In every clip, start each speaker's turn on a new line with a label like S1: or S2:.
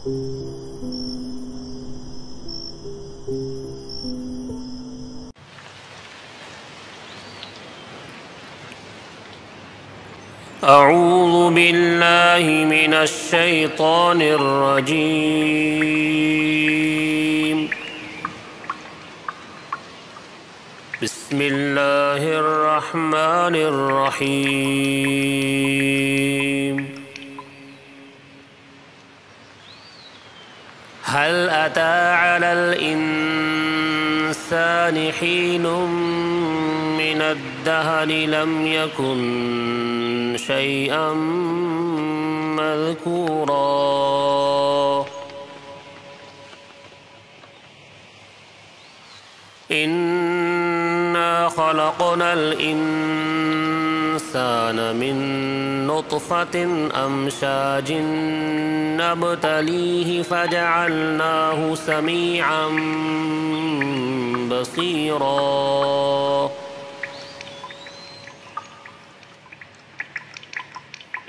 S1: أعوذ بالله من الشيطان الرجيم. بسم الله الرحمن الرحيم. هل أتى على الإنسان حين من الدهر لم يكن شيئا مذكورا. إنا خلقنا الإنسان من نطفة أمشاج نبتليه فجعلناه سميعا بصيرا.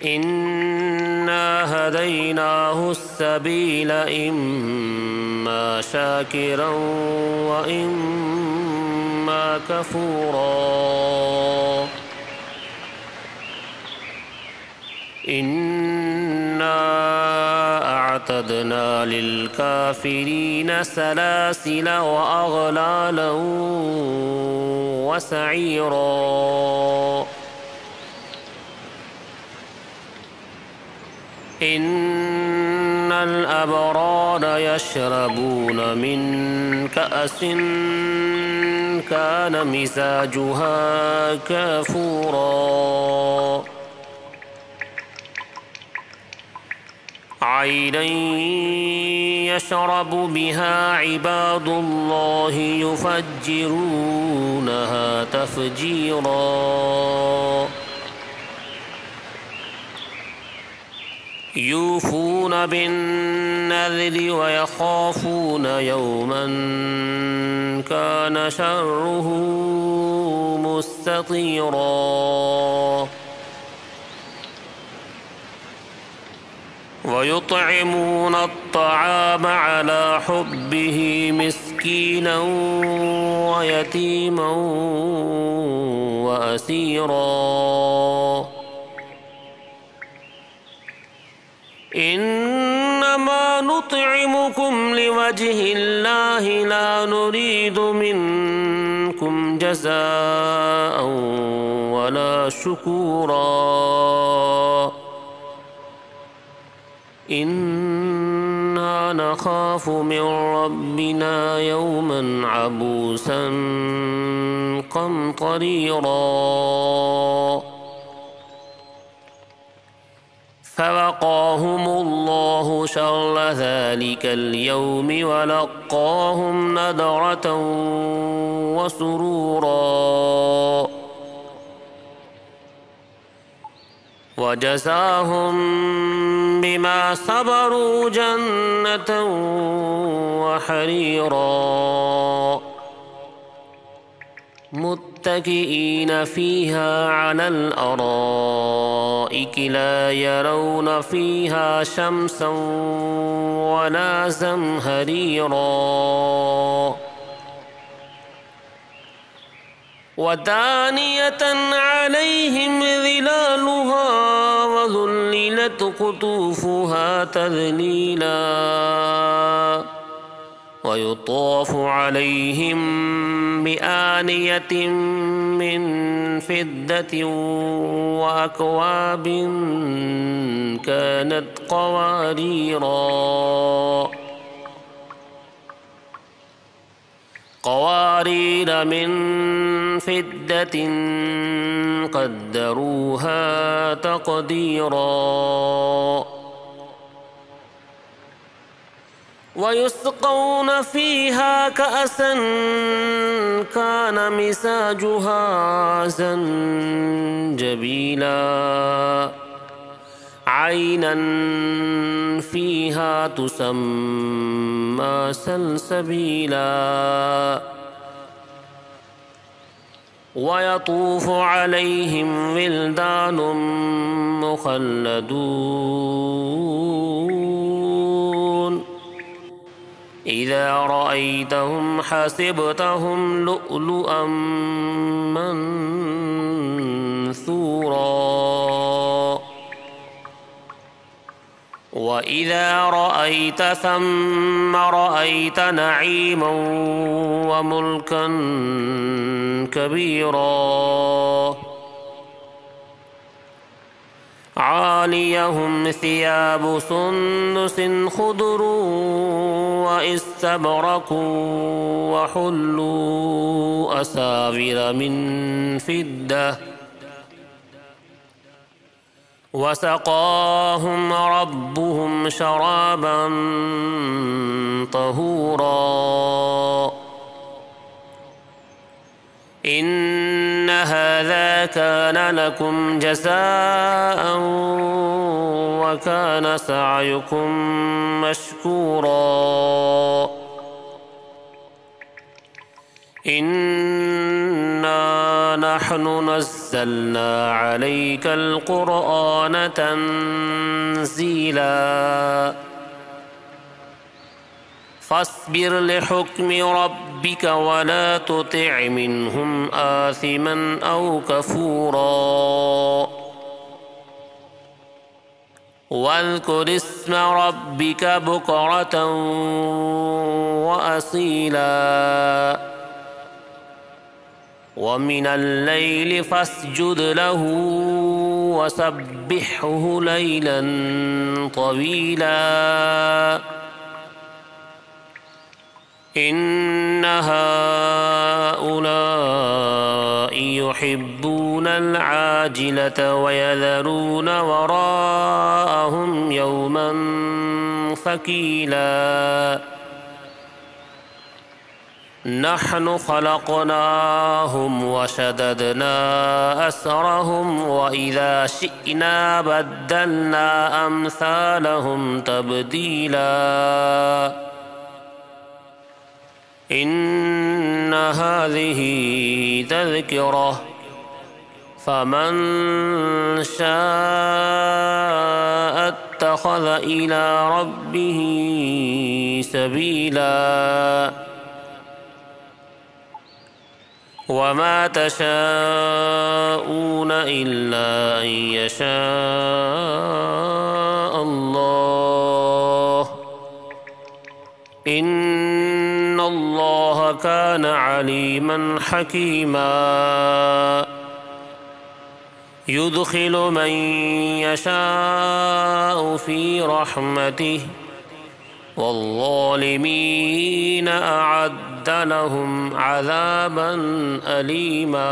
S1: إنا هديناه السبيل إما شاكرا وإما كفورا. إنا أعتدنا للكافرين سلاسل وأغلالا وسعيرا. إن الأبرار يشربون من كأس كان مزاجها كافورا. عينا يشرب بها عباد الله يفجرونها تفجيرا. يوفون بالنذر ويخافون يوما كان شره مستطيرا. ويطعمون الطعام على حبه مسكينا ويتيما وأسيرا. إنما نطعمكم لوجه الله لا نريد منكم جزاء ولا شكورا. إنا نخاف من ربنا يوما عبوسا قمطريرا. فوقاهم الله شر ذلك اليوم ولقاهم نضرة وسرورا. وجزاهم بما صبروا جنة وحريرا. متكئين فيها على الأرائك لا يرون فيها شمسا ولا زمهريرا. ودانية عليهم ظلالها وذللت قطوفها تذليلا. ويطاف عليهم بآنية من فضة وأكواب كانت قوارير من فضة قدروها تقديرا. ويسقون فيها كأسا كان مزاجها زنجبيلا. عينا فيها تسمى سلسبيلا. ويطوف عليهم ولدان مخلدون إذا رأيتهم حسبتهم لؤلؤا منثورا وإذا رأيت ثم رأيت نعيما وملكا كبيرا عاليهم ثياب سندس خضر واستبرق وحلوا أساور من فضة وسقاهم ربهم شرابا طهورا إن هذا كان لكم جزاء وكان سعيكم مشكورا إنا نحن نزلنا عليك القرآن تنزيلا فاصبر لحكم ربك ولا تطع منهم آثما أو كفورا واذكر اسم ربك بكرة وأصيلا ومن الليل فاسجد له وسبحه ليلا طويلا إن هؤلاء يحبون العاجلة ويذرون وراءهم يوما ثقيلا نحن خلقناهم وشددنا أسرهم وإذا شئنا بدلنا أمثالهم تبديلا إن هذه تذكرة فمن شاء اتخذ إلى ربه سبيلا وما تشاءون إلا أن يشاء الله إن الله كان عليما حكيما يدخل من يشاء في رحمته والظالمين أعد لهم عذابا أليما